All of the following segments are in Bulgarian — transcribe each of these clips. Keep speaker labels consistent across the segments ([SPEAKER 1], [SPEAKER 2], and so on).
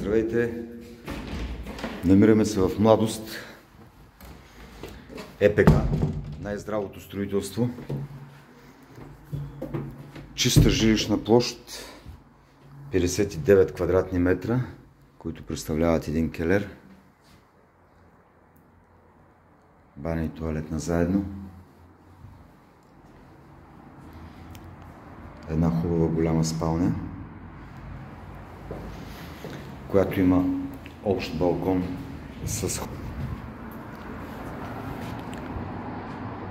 [SPEAKER 1] Здравейте! Намираме се в Младост, ЕПК, най-здравото строителство. Чиста жилищна площ, 59 квадратни метра, които представляват един келер, баня и тоалетна заедно, една хубава голяма спалня, която има общ балкон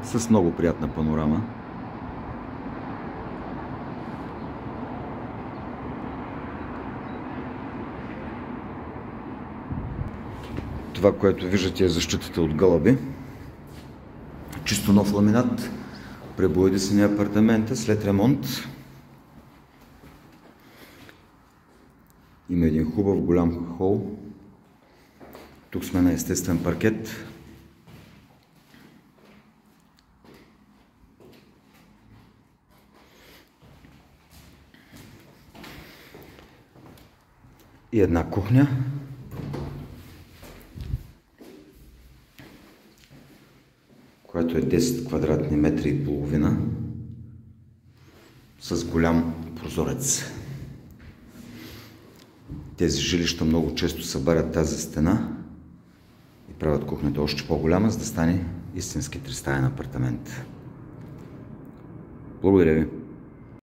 [SPEAKER 1] с много приятна панорама. Това, което виждате, е защитата от гълъби. Чисто нов ламинат, пребоядисани апартамента след ремонт. Има един хубав голям хол. Тук сме на естествен паркет. И една кухня. Която е 10 квадратни метра и половина. С голям прозорец. Тези жилища много често събарят тази стена и правят кухнята още по-голяма, за да стане истински тристаен апартамент. Благодаря ви!